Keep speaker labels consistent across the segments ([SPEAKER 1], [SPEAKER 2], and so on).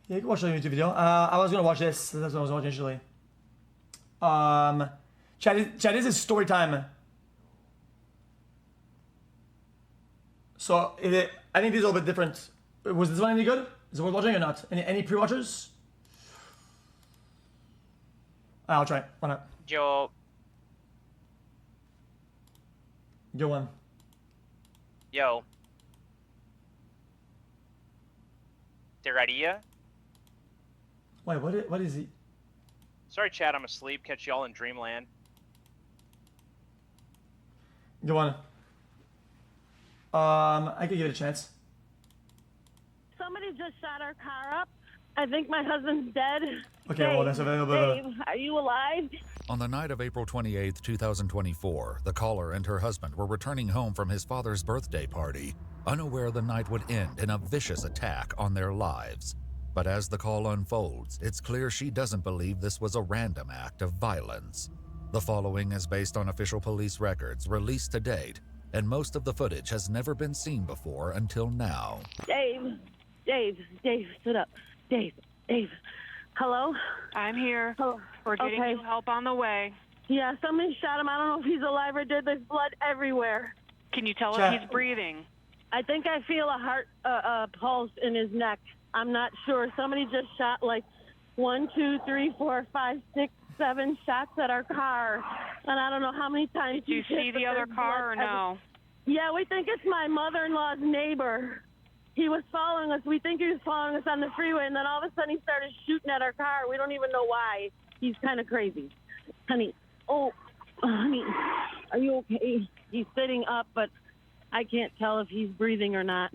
[SPEAKER 1] Yeah, you can watch the YouTube video. I was gonna watch this. That's what I was watching initially. Chat, this is story time. So I think this is a little bit different. Was this one any good? Is it worth watching or not? Any pre-watchers? I'll try. Why not?
[SPEAKER 2] Yo.
[SPEAKER 1] Go on.
[SPEAKER 2] Yo. They ready ya?
[SPEAKER 1] Wait, what is he?
[SPEAKER 2] Sorry, Chad, I'm asleep. Catch y'all in dreamland.
[SPEAKER 1] Go on. I could give it a chance.
[SPEAKER 3] Somebody just shot our car up. I think my husband's dead.
[SPEAKER 1] Okay,
[SPEAKER 3] Dave,
[SPEAKER 1] well, that's available.
[SPEAKER 3] Dave, are you alive?
[SPEAKER 4] On the night of April 28, 2024, the caller and her husband were returning home from his father's birthday party, unaware the night would end in a vicious attack on their lives. But as the call unfolds, it's clear she doesn't believe this was a random act of violence. The following is based on official police records released to date, and most of the footage has never been seen before until now.
[SPEAKER 3] Dave, sit up. Dave. Hello?
[SPEAKER 5] I'm here.
[SPEAKER 3] Hello.
[SPEAKER 5] We're getting you help on the way.
[SPEAKER 3] Yeah, somebody shot him. I don't know if he's alive or dead. There's blood everywhere.
[SPEAKER 5] Can you tell if he's breathing?
[SPEAKER 3] I think I feel a heart pulse in his neck. I'm not sure. Somebody just shot like 1, 2, 3, 4, 5, 6, 7 shots at our car. And I don't know how many times.
[SPEAKER 5] Did you see the other car or no?
[SPEAKER 3] Yeah, we think it's my mother-in-law's neighbor. He was following us. We think he was following us on the freeway, and then all of a sudden he started shooting at our car. We don't even know why. He's kind of crazy. Honey, honey, are you okay? He's sitting up, but I can't tell if he's breathing or not.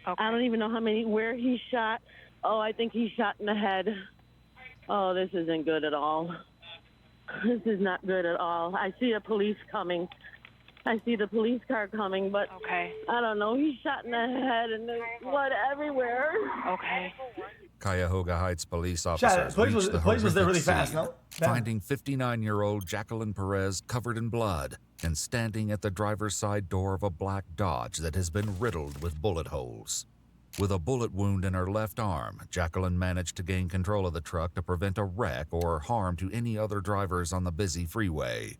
[SPEAKER 5] Okay.
[SPEAKER 3] I don't even know where he shot. Oh, I think he shot in the head. Oh, this isn't good at all. This is not good at all. I see a police coming. I see the police car coming, but I don't know. He's shot in the head, and there's blood everywhere.
[SPEAKER 5] Okay.
[SPEAKER 4] Cuyahoga Heights police officers reached the
[SPEAKER 1] police was there really
[SPEAKER 4] horrific
[SPEAKER 1] fast,
[SPEAKER 4] scene,
[SPEAKER 1] no?
[SPEAKER 4] finding 59-year-old Jacqueline Perez covered in blood and standing at the driver's side door of a black Dodge that has been riddled with bullet holes. With a bullet wound in her left arm, Jacqueline managed to gain control of the truck to prevent a wreck or harm to any other drivers on the busy freeway.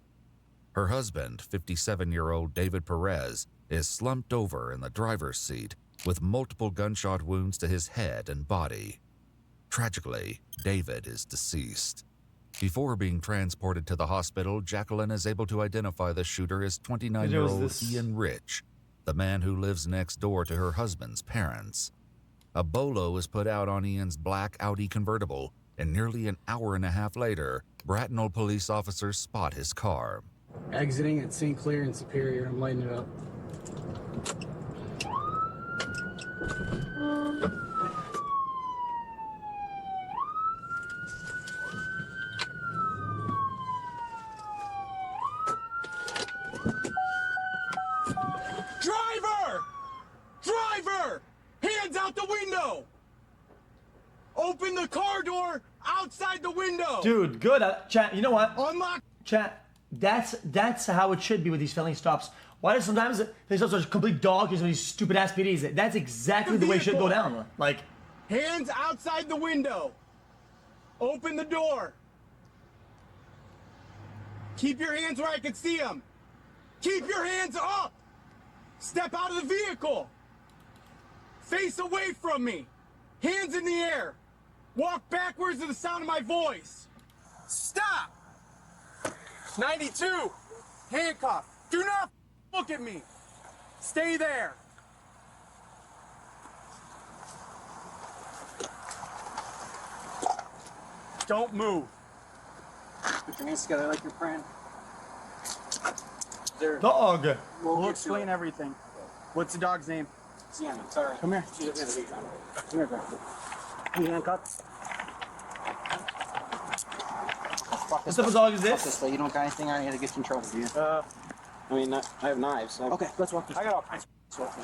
[SPEAKER 4] Her husband, 57-year-old David Perez, is slumped over in the driver's seat with multiple gunshot wounds to his head and body. Tragically, David is deceased. Before being transported to the hospital, Jacqueline is able to identify the shooter as 29-year-old Ian Rich, the man who lives next door to her husband's parents. A bolo is put out on Ian's black Audi convertible, and nearly an hour and a half later, Bracknell police officers spot his car.
[SPEAKER 6] Exiting at St. Clair and Superior. I'm lighting it up.
[SPEAKER 7] Driver! Hands out the window! Open the car door outside the window!
[SPEAKER 1] Dude, good. Chat, you know what?
[SPEAKER 7] Unlock.
[SPEAKER 1] Chat, that's how it should be with these felony stops. Why do sometimes they stops are complete dog with these stupid ass PDs? That's exactly the way it should go down. Like,
[SPEAKER 7] hands outside the window. Open the door. Keep your hands where I can see them. Keep your hands up. Step out of the vehicle. Face away from me. Hands in the air. Walk backwards to the sound of my voice. Stop. 92. Handcuff. Do not look at me. Stay there. Don't move.
[SPEAKER 6] Put your hands together like your friend.
[SPEAKER 1] dog.
[SPEAKER 6] We'll explain everything. What's the dog's name? Sienna. Sorry. Come here. Come here, girl. You handcuffed?
[SPEAKER 1] What type of dog is this?
[SPEAKER 6] You don't got anything on you to get you in trouble, do you? I mean, I have knives. Okay, let's walk this. I got all kinds of stuff.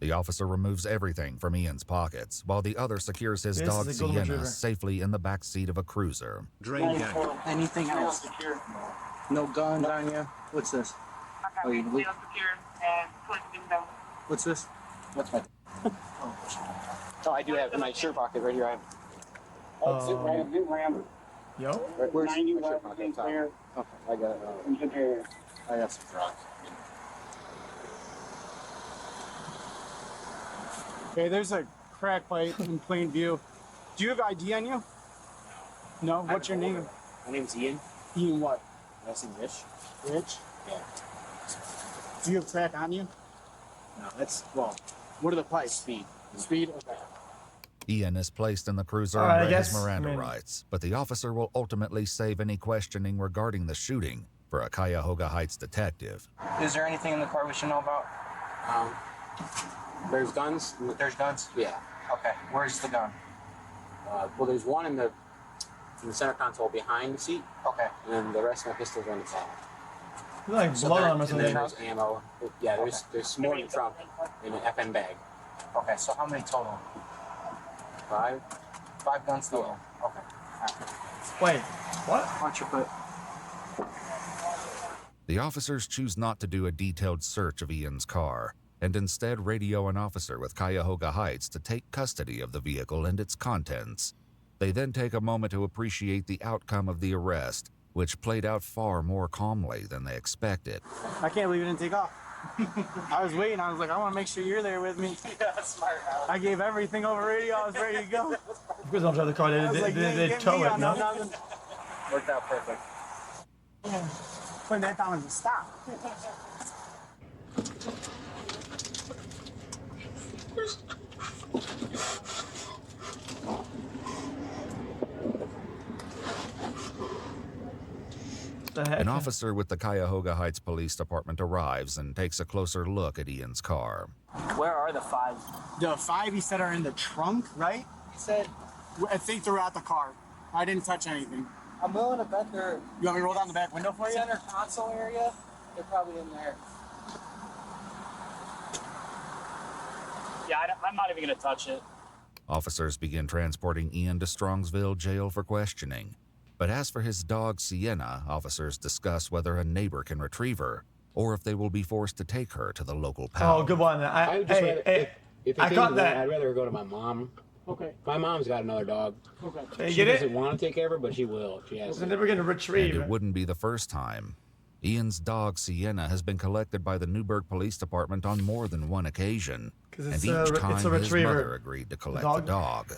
[SPEAKER 4] The officer removes everything from Ian's pockets, while the other secures his dog Sienna safely in the back seat of a cruiser.
[SPEAKER 6] Anything else? No gun on you? What's this? Oh, you leave? What's this? What's my... Oh, I do have in my shirt pocket right here. I have
[SPEAKER 1] Yo.
[SPEAKER 6] Where's 90 there. Okay, I got it. I got some drugs. Okay, there's a crack pipe in plain view. Do you have ID on you? No? What's your name?
[SPEAKER 8] My name's Ian.
[SPEAKER 6] Ian what?
[SPEAKER 8] Last name Rich.
[SPEAKER 6] Rich?
[SPEAKER 8] Yeah.
[SPEAKER 6] Do you have crack on you?
[SPEAKER 8] No, that's
[SPEAKER 6] What are the pipes?
[SPEAKER 8] speed.
[SPEAKER 6] Speed? Okay.
[SPEAKER 4] Ian is placed in the cruiser
[SPEAKER 1] All right,
[SPEAKER 4] and
[SPEAKER 1] I
[SPEAKER 4] read his
[SPEAKER 1] guess,
[SPEAKER 4] Miranda
[SPEAKER 1] I mean-
[SPEAKER 4] rights, but the officer will ultimately save any questioning regarding the shooting for a Cuyahoga Heights detective.
[SPEAKER 8] Is there anything in the car we should know about?
[SPEAKER 9] There's guns.
[SPEAKER 8] There's guns?
[SPEAKER 9] Yeah.
[SPEAKER 8] Okay. Where's the gun?
[SPEAKER 9] Well, there's one in the center console behind the seat,
[SPEAKER 8] Okay.
[SPEAKER 9] and then the rest of my pistols are in the top.
[SPEAKER 1] Like blood on or
[SPEAKER 9] And then
[SPEAKER 1] something.
[SPEAKER 9] there's ammo. Yeah, there's some more in the trunk in an FN bag.
[SPEAKER 8] Okay, so how many total?
[SPEAKER 9] 5.
[SPEAKER 8] 5 guns total? Okay.
[SPEAKER 1] Wait, what?
[SPEAKER 6] Watch your foot.
[SPEAKER 4] The officers choose not to do a detailed search of Ian's car, and instead radio an officer with Cuyahoga Heights to take custody of the vehicle and its contents. They then take a moment to appreciate the outcome of the arrest, which played out far more calmly than they expected.
[SPEAKER 6] I can't believe you didn't take off. I was waiting. I was like, I want to make sure you're there with me.
[SPEAKER 8] Yeah, smart.
[SPEAKER 6] I gave everything over radio. I was ready to go.
[SPEAKER 1] Of course, I'll drive the car.
[SPEAKER 6] I was like,
[SPEAKER 1] They
[SPEAKER 6] get
[SPEAKER 1] tow
[SPEAKER 6] me
[SPEAKER 1] it,
[SPEAKER 6] on
[SPEAKER 1] no?
[SPEAKER 6] nothing.
[SPEAKER 8] Worked out perfect.
[SPEAKER 6] Yeah. Putting that down as a stop.
[SPEAKER 1] The heck?
[SPEAKER 4] An officer with the Cuyahoga Heights Police Department arrives and takes a closer look at Ian's car.
[SPEAKER 8] Where are the 5?
[SPEAKER 6] The 5 he said are in the trunk, right? He said. I think they're at the car. I didn't touch anything.
[SPEAKER 8] I'm willing to bet they're
[SPEAKER 6] You want me to roll down the back window for you?
[SPEAKER 8] center console area. They're probably in there.
[SPEAKER 6] Yeah, I'm not even gonna touch it.
[SPEAKER 4] Officers begin transporting Ian to Strongsville Jail for questioning. But as for his dog Sienna, officers discuss whether a neighbor can retrieve her, or if they will be forced to take her to the local pound.
[SPEAKER 1] Oh, good one.
[SPEAKER 9] I would just rather, if it
[SPEAKER 1] I
[SPEAKER 9] came
[SPEAKER 1] got
[SPEAKER 9] to
[SPEAKER 1] that.
[SPEAKER 9] I'd rather go to my mom.
[SPEAKER 6] Okay.
[SPEAKER 9] My mom's got another dog.
[SPEAKER 6] Okay.
[SPEAKER 1] You
[SPEAKER 9] She
[SPEAKER 1] get
[SPEAKER 9] doesn't
[SPEAKER 1] it?
[SPEAKER 9] want to take care of her, but she will. She has.
[SPEAKER 1] They're never going to
[SPEAKER 4] And
[SPEAKER 1] retrieve.
[SPEAKER 4] it wouldn't be the first time. Ian's dog Sienna has been collected by the Newburgh Police Department on more than one occasion,
[SPEAKER 1] 'Cause
[SPEAKER 4] and
[SPEAKER 1] it's
[SPEAKER 4] each
[SPEAKER 1] a
[SPEAKER 4] time his
[SPEAKER 1] retriever.
[SPEAKER 4] mother agreed to collect
[SPEAKER 1] Dog?
[SPEAKER 4] the dog.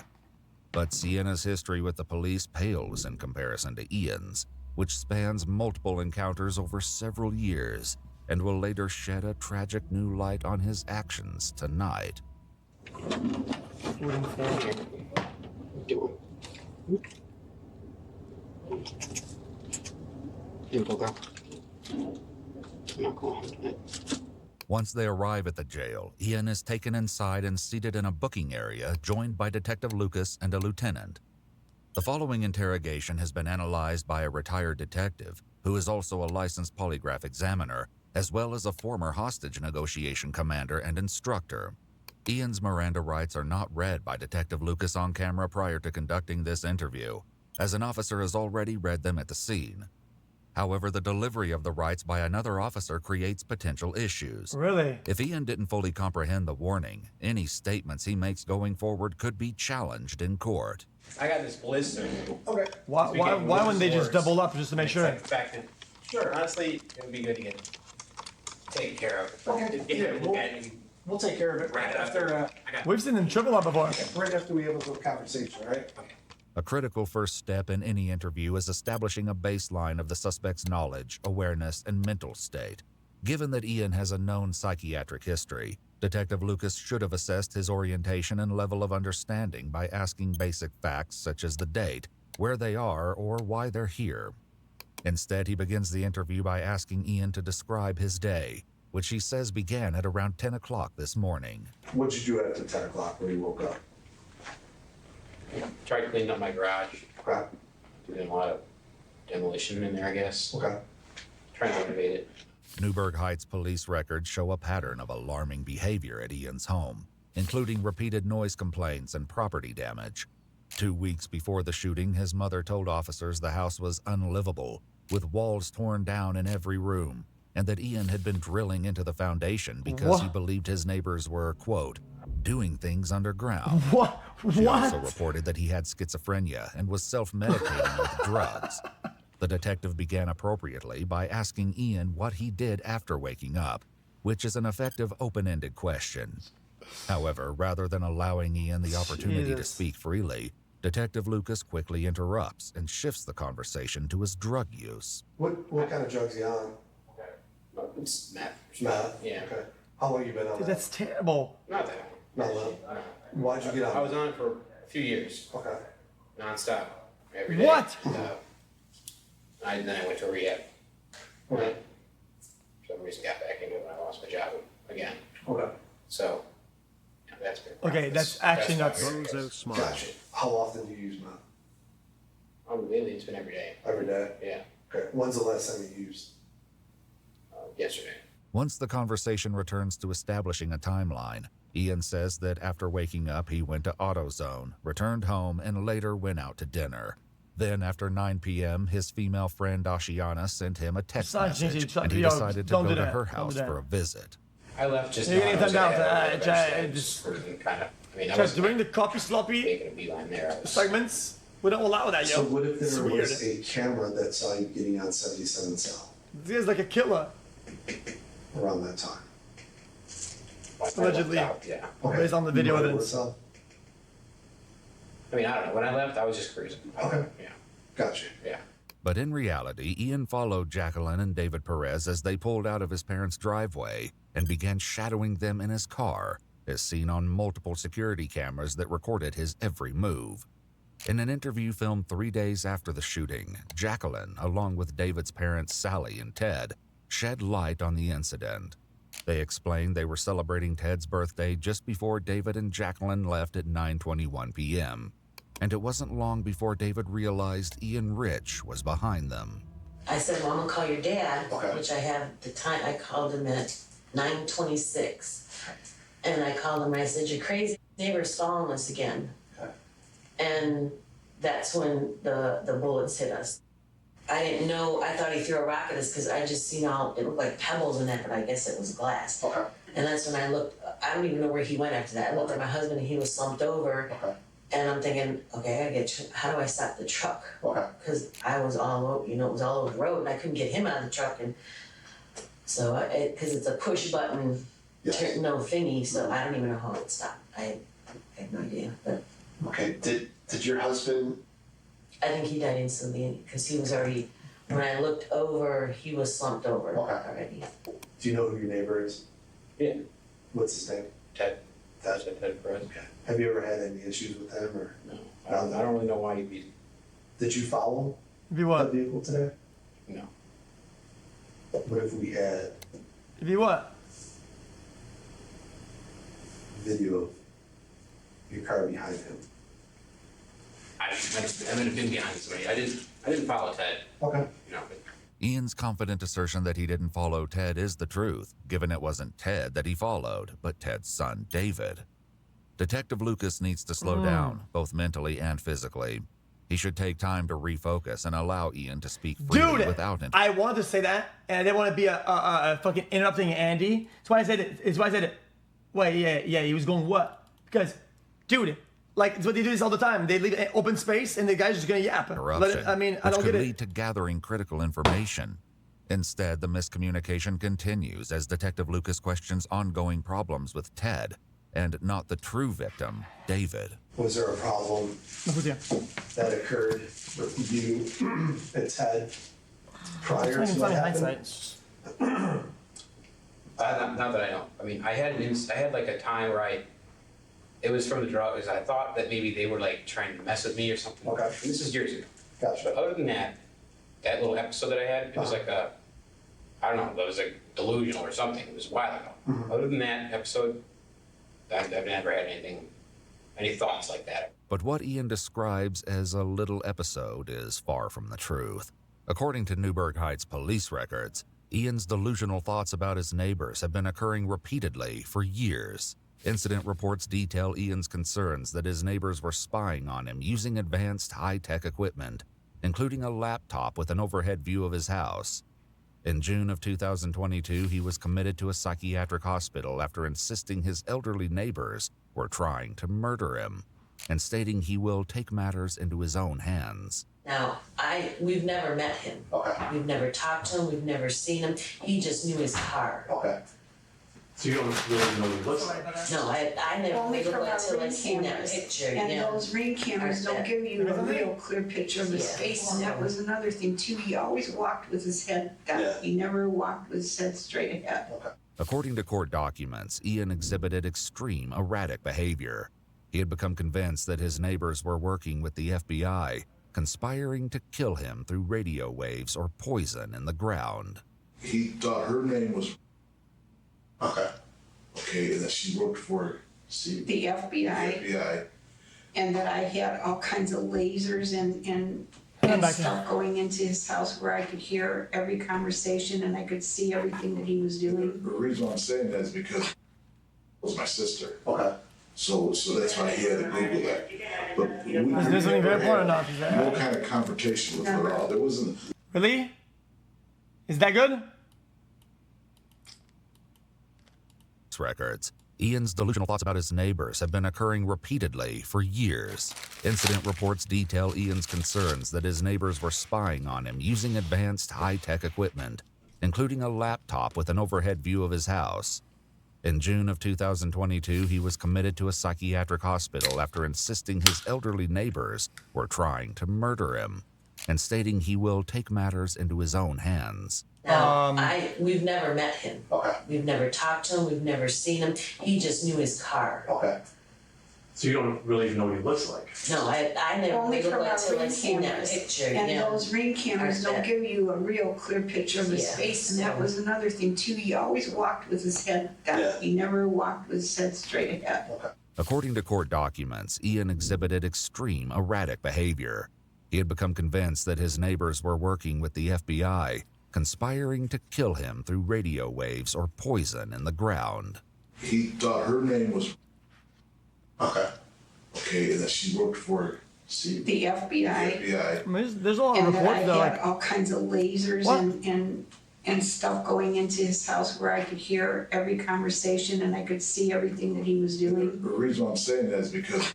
[SPEAKER 4] But Sienna's history with the police pales in comparison to Ian's, which spans multiple encounters over several years, and will later shed a tragic new light on his actions tonight.
[SPEAKER 1] Wooden floor.
[SPEAKER 9] Do you go, girl? I'm not going.
[SPEAKER 4] Once they arrive at the jail, Ian is taken inside and seated in a booking area, joined by Detective Lucas and a lieutenant. The following interrogation has been analyzed by a retired detective, who is also a licensed polygraph examiner, as well as a former hostage negotiation commander and instructor. Ian's Miranda rights are not read by Detective Lucas on camera prior to conducting this interview, as an officer has already read them at the scene. However, the delivery of the rights by another officer creates potential issues.
[SPEAKER 1] Really?
[SPEAKER 4] If Ian didn't fully comprehend the warning, any statements he makes going forward could be challenged in court.
[SPEAKER 10] I got this blister.
[SPEAKER 7] Okay.
[SPEAKER 1] Why wouldn't they just double up just to make sure?
[SPEAKER 10] Infected. Sure. Honestly, it would be good to get taken care of.
[SPEAKER 7] Okay.
[SPEAKER 10] Get a look at it.
[SPEAKER 7] We'll take care of it
[SPEAKER 10] Right
[SPEAKER 7] after
[SPEAKER 1] We've seen them triple up before.
[SPEAKER 7] right after we have a little conversation, all right?
[SPEAKER 4] A critical first step in any interview is establishing a baseline of the suspect's knowledge, awareness, and mental state. Given that Ian has a known psychiatric history, Detective Lucas should have assessed his orientation and level of understanding by asking basic facts such as the date, where they are, or why they're here. Instead, he begins the interview by asking Ian to describe his day, which he says began at around 10 o'clock this morning.
[SPEAKER 7] What did you do after 10 o'clock when you woke up?
[SPEAKER 9] Tried to clean up my garage.
[SPEAKER 7] Okay.
[SPEAKER 9] Doing a lot of demolition in there, I guess.
[SPEAKER 7] Okay.
[SPEAKER 9] Trying to renovate it.
[SPEAKER 4] Newburgh Heights police records show a pattern of alarming behavior at Ian's home, including repeated noise complaints and property damage. 2 weeks before the shooting, his mother told officers the house was unlivable, with walls torn down in every room, and that Ian had been drilling into the foundation because he
[SPEAKER 1] What?
[SPEAKER 4] believed his neighbors were, quote, doing things underground.
[SPEAKER 1] What?
[SPEAKER 4] She
[SPEAKER 1] What?
[SPEAKER 4] also reported that he had schizophrenia and was self-medicating with drugs. The detective began appropriately by asking Ian what he did after waking up, which is an effective open-ended question. However, rather than allowing Ian the opportunity to speak freely, Detective Lucas quickly interrupts and shifts the conversation to his drug use.
[SPEAKER 11] What kind of drugs are you on?
[SPEAKER 9] It's meth.
[SPEAKER 11] Meth?
[SPEAKER 9] Yeah.
[SPEAKER 11] Okay. How long you been on
[SPEAKER 1] Dude,
[SPEAKER 11] that?
[SPEAKER 1] that's terrible.
[SPEAKER 9] Not that long.
[SPEAKER 11] Not long. Why'd you get on?
[SPEAKER 9] I was on it for a few years.
[SPEAKER 11] Okay.
[SPEAKER 9] Non-stop. Every day.
[SPEAKER 1] What?
[SPEAKER 9] Then I went to rehab. Okay. For some reason got back into it when I lost my job again.
[SPEAKER 11] Okay.
[SPEAKER 9] So, that's been...
[SPEAKER 1] Okay, that's actually not
[SPEAKER 11] so smart. Gotcha. How often do you use meth?
[SPEAKER 9] Oh, lately it's been every day.
[SPEAKER 11] Every day?
[SPEAKER 9] Yeah.
[SPEAKER 11] Okay. When's the last time you used?
[SPEAKER 9] Yesterday.
[SPEAKER 4] Once the conversation returns to establishing a timeline, Ian says that after waking up, he went to AutoZone, returned home, and later went out to dinner. Then, after 9 p.m., his female friend Ashiana sent him a text message, and he decided to go to her house for a visit.
[SPEAKER 9] I left just
[SPEAKER 1] You're gonna
[SPEAKER 9] now.
[SPEAKER 1] get them down.
[SPEAKER 9] Just
[SPEAKER 1] doing the copy sloppy
[SPEAKER 9] making a beeline there.
[SPEAKER 1] segments, we don't allow that, yo.
[SPEAKER 11] So what if
[SPEAKER 1] It's
[SPEAKER 11] there
[SPEAKER 1] weird.
[SPEAKER 11] was a camera that saw you getting on 77 South
[SPEAKER 1] This guy's like a killer.
[SPEAKER 11] around that time?
[SPEAKER 1] Allegedly.
[SPEAKER 9] Yeah.
[SPEAKER 11] Okay.
[SPEAKER 1] Based on the video
[SPEAKER 11] You know
[SPEAKER 1] evidence.
[SPEAKER 11] what's up?
[SPEAKER 9] I mean, I don't know. When I left, I was just cruising.
[SPEAKER 11] Okay.
[SPEAKER 9] Yeah.
[SPEAKER 11] Gotcha.
[SPEAKER 9] Yeah.
[SPEAKER 4] But in reality, Ian followed Jacqueline and David Perez as they pulled out of his parents' driveway and began shadowing them in his car, as seen on multiple security cameras that recorded his every move. In an interview filmed 3 days after the shooting, Jacqueline, along with David's parents Sally and Ted, shed light on the incident. They explained they were celebrating Ted's birthday just before David and Jacqueline left at 9:21 p.m. And it wasn't long before David realized Ian Rich was behind them.
[SPEAKER 12] I said, well, I'm gonna call your dad,
[SPEAKER 11] Okay.
[SPEAKER 12] which I have the time. I called him at 9:26. And I called him and I said, you're crazy. Neighbor's following us again.
[SPEAKER 11] Okay.
[SPEAKER 12] And that's when the bullets hit us. I didn't know, I thought he threw a rock at us because I just seen it looked like pebbles in that, but I guess it was glass.
[SPEAKER 11] Okay.
[SPEAKER 12] And that's when I looked, I don't even know where he went after that. I looked at my husband and he was slumped over.
[SPEAKER 11] Okay.
[SPEAKER 12] And I'm thinking, okay, how do I stop the truck?
[SPEAKER 11] Okay.
[SPEAKER 12] Because I was all over, it was all over the road and I couldn't get him out of the truck. And so, because it's a push button,
[SPEAKER 11] Yes.
[SPEAKER 12] no thingy, so I don't even know how it stopped. I have no idea, but
[SPEAKER 11] Okay. Did your husband?
[SPEAKER 12] I think he died instantly because he was already, when I looked over, he was slumped over
[SPEAKER 11] Okay.
[SPEAKER 12] already.
[SPEAKER 11] Do you know who your neighbor is?
[SPEAKER 9] Yeah.
[SPEAKER 11] What's his name?
[SPEAKER 9] Ted.
[SPEAKER 11] Ted.
[SPEAKER 9] Ted Perez.
[SPEAKER 11] Okay. Have you ever had any issues with him or?
[SPEAKER 9] No. I don't really know why he'd be.
[SPEAKER 11] Did you follow
[SPEAKER 1] If you
[SPEAKER 11] that
[SPEAKER 1] what?
[SPEAKER 11] vehicle today?
[SPEAKER 9] No.
[SPEAKER 11] What if we had
[SPEAKER 1] If you what?
[SPEAKER 11] video of your car behind him?
[SPEAKER 9] I might have been behind somebody. I didn't follow Ted.
[SPEAKER 11] Okay.
[SPEAKER 9] But
[SPEAKER 4] Ian's confident assertion that he didn't follow Ted is the truth, given it wasn't Ted that he followed, but Ted's son, David. Detective Lucas needs to slow down, both mentally and physically. He should take time to refocus and allow Ian to speak freely
[SPEAKER 1] Dude,
[SPEAKER 4] without him.
[SPEAKER 1] I wanted to say that, and I didn't want to be a fucking interrupting Andy. That's why I said it. It's why I said it. Wait, yeah, he was going what? Because, dude, like, it's what they do this all the time. They leave an open space, and the guy's just gonna yap.
[SPEAKER 4] Interruption,
[SPEAKER 1] I
[SPEAKER 4] which
[SPEAKER 1] don't
[SPEAKER 4] could
[SPEAKER 1] get it.
[SPEAKER 4] lead to gathering critical information. Instead, the miscommunication continues as Detective Lucas questions ongoing problems with Ted, and not the true victim, David.
[SPEAKER 11] Was there a problem that occurred with you and Ted prior to what happened?
[SPEAKER 9] not that I know. I mean, I had like a time where it was from the drugs. I thought that maybe they were like trying to mess with me or something.
[SPEAKER 11] Okay.
[SPEAKER 9] And this is years ago.
[SPEAKER 11] Gotcha.
[SPEAKER 9] But other than that little episode that I had, it was like I don't know, that was like delusional or something. It was a while ago.
[SPEAKER 11] Mhm.
[SPEAKER 9] Other than that episode, I've never had any thoughts like that.
[SPEAKER 4] But what Ian describes as a little episode is far from the truth. According to Newburgh Heights police records, Ian's delusional thoughts about his neighbors have been occurring repeatedly for years. Incident reports detail Ian's concerns that his neighbors were spying on him using advanced high-tech equipment, including a laptop with an overhead view of his house. In June of 2022, he was committed to a psychiatric hospital after insisting his elderly neighbors were trying to murder him and stating he will take matters into his own hands.
[SPEAKER 12] Now, we've never met him.
[SPEAKER 11] Okay.
[SPEAKER 12] We've never talked to him, we've never seen him. He just knew his car.
[SPEAKER 11] Okay. So you don't really know what he looks like?
[SPEAKER 12] No, I never
[SPEAKER 13] Only
[SPEAKER 12] knew
[SPEAKER 13] from our
[SPEAKER 12] until I
[SPEAKER 13] ring
[SPEAKER 12] seen that
[SPEAKER 13] cameras.
[SPEAKER 12] picture.
[SPEAKER 13] And
[SPEAKER 12] yeah.
[SPEAKER 13] those ring cameras don't give you a real clear picture of his
[SPEAKER 12] Yeah.
[SPEAKER 13] face, and that was another thing too. He always walked with his head down.
[SPEAKER 11] Yeah.
[SPEAKER 13] He never walked with his head straight ahead.
[SPEAKER 11] Okay.
[SPEAKER 4] According to court documents, Ian exhibited extreme erratic behavior. He had become convinced that his neighbors were working with the FBI, conspiring to kill him through radio waves or poison in the ground.
[SPEAKER 14] He thought her name was
[SPEAKER 11] Okay.
[SPEAKER 14] okay, and that she worked for
[SPEAKER 13] The FBI.
[SPEAKER 14] the FBI.
[SPEAKER 13] And that I had all kinds of lasers and stuff going into his house where I could hear every conversation and I could see everything that he was doing.
[SPEAKER 14] The reason I'm saying that is because it was my sister.
[SPEAKER 11] Okay.
[SPEAKER 14] So that's why he had to Google that. But we
[SPEAKER 1] There's something very important enough.
[SPEAKER 14] no kind of confrontation with her at all. There wasn't.
[SPEAKER 1] Really? Is that good?
[SPEAKER 4] Records. Ian's delusional thoughts about his neighbors have been occurring repeatedly for years. Incident reports detail Ian's concerns that his neighbors were spying on him using advanced high-tech equipment, including a laptop with an overhead view of his house. In June of 2022, he was committed to a psychiatric hospital after insisting his elderly neighbors were trying to murder him and stating he will take matters into his own hands.
[SPEAKER 12] Now, we've never met him.
[SPEAKER 11] Okay.
[SPEAKER 12] We've never talked to him, we've never seen him. He just knew his car.
[SPEAKER 11] Okay. So you don't really even know what he looks like?
[SPEAKER 12] No, I never
[SPEAKER 13] Only
[SPEAKER 12] knew
[SPEAKER 13] from our
[SPEAKER 12] until I
[SPEAKER 13] ring
[SPEAKER 12] seen that
[SPEAKER 13] cameras.
[SPEAKER 12] picture.
[SPEAKER 13] And
[SPEAKER 12] yeah.
[SPEAKER 13] those ring cameras don't give you a real clear picture of his
[SPEAKER 12] Yeah.
[SPEAKER 13] face, and that was another thing too. He always walked with his head down.
[SPEAKER 11] Yeah.
[SPEAKER 13] He never walked with his head straight ahead.
[SPEAKER 11] Okay.
[SPEAKER 4] According to court documents, Ian exhibited extreme erratic behavior. He had become convinced that his neighbors were working with the FBI, conspiring to kill him through radio waves or poison in the ground.
[SPEAKER 14] He thought her name was
[SPEAKER 11] Okay.
[SPEAKER 14] okay, and that she worked for
[SPEAKER 13] The FBI.
[SPEAKER 14] the FBI.
[SPEAKER 1] I mean, there's a lot of
[SPEAKER 13] And that I
[SPEAKER 1] reports though.
[SPEAKER 13] had
[SPEAKER 1] Like,
[SPEAKER 13] all kinds of lasers
[SPEAKER 1] What?
[SPEAKER 13] and stuff going into his house where I could hear every conversation and I could see everything that he was doing.
[SPEAKER 14] The reason I'm saying that is because it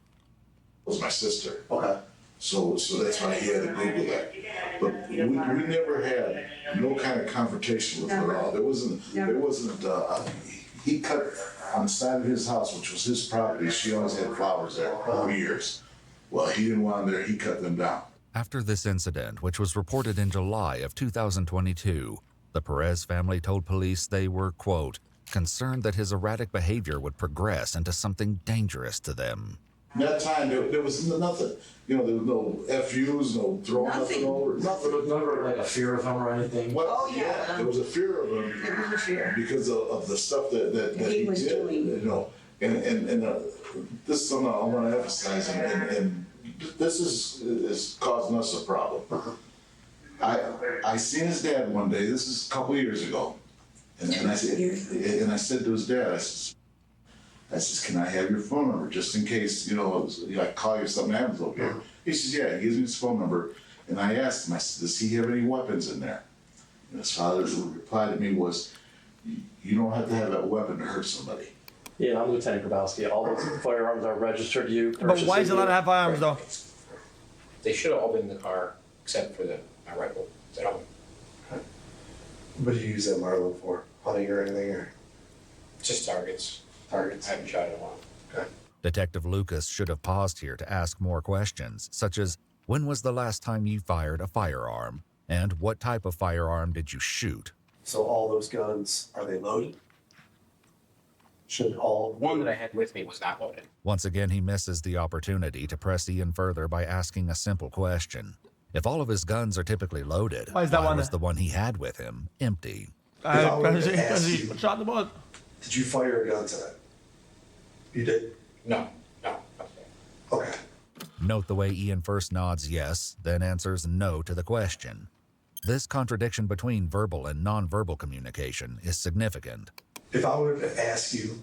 [SPEAKER 14] was my sister.
[SPEAKER 11] Okay.
[SPEAKER 14] So that's why he had to Google that. But we never had no kind of confrontation with her at all. There wasn't. He cut on the side of his house, which was his property. She always had flowers there for years. Well, he didn't want them there. He cut them down.
[SPEAKER 4] After this incident, which was reported in July of 2022, the Perez family told police they were, quote, concerned that his erratic behavior would progress into something dangerous to them.
[SPEAKER 14] That time, there was nothing. You know, there was no FUs, no throwing nothing over. Nothing.
[SPEAKER 11] There was never like a fear of him or anything?
[SPEAKER 14] Well,
[SPEAKER 13] Oh, yeah.
[SPEAKER 14] there was a fear of him.
[SPEAKER 13] There was a fear.
[SPEAKER 14] Because of the stuff that
[SPEAKER 13] He was
[SPEAKER 14] did,
[SPEAKER 13] doing.
[SPEAKER 14] you know, and this is something I want to emphasize, and this is causing us a problem. I seen his dad one day. This is a couple years ago, and I said to his dad, I says, can I have your phone number just in case, I call you if something happens over here? He says, yeah. He gives me his phone number, and I asked him, I said, does he have any weapons in there? And his father's reply to me was, you don't have to have that weapon to hurt somebody.
[SPEAKER 11] Yeah, I'm Lieutenant Grabowski. All those firearms are registered to you.
[SPEAKER 1] but why is it allowed to have firearms though?
[SPEAKER 9] They should have all been in the car except for my rifle. Is that all?
[SPEAKER 11] What do you use that Marlin for? Hunting or anything? Or?
[SPEAKER 9] Just targets. I haven't shot it in a while.
[SPEAKER 11] Okay.
[SPEAKER 4] Detective Lucas should have paused here to ask more questions, such as, when was the last time you fired a firearm? And what type of firearm did you shoot?
[SPEAKER 11] So all those guns, are they loaded? Should all...
[SPEAKER 9] One that I had with me was not loaded.
[SPEAKER 4] Once again, he misses the opportunity to press Ian further by asking a simple question. If all of his guns are typically loaded,
[SPEAKER 1] Why is that one
[SPEAKER 4] was
[SPEAKER 1] there?
[SPEAKER 4] the one he had with him empty?
[SPEAKER 1] Because he shot the bullet.
[SPEAKER 11] Did you fire a gun tonight? You did?
[SPEAKER 9] No.
[SPEAKER 11] Okay.
[SPEAKER 4] Note the way Ian first nods yes, then answers no to the question. This contradiction between verbal and nonverbal communication is significant.
[SPEAKER 11] If I were to ask you,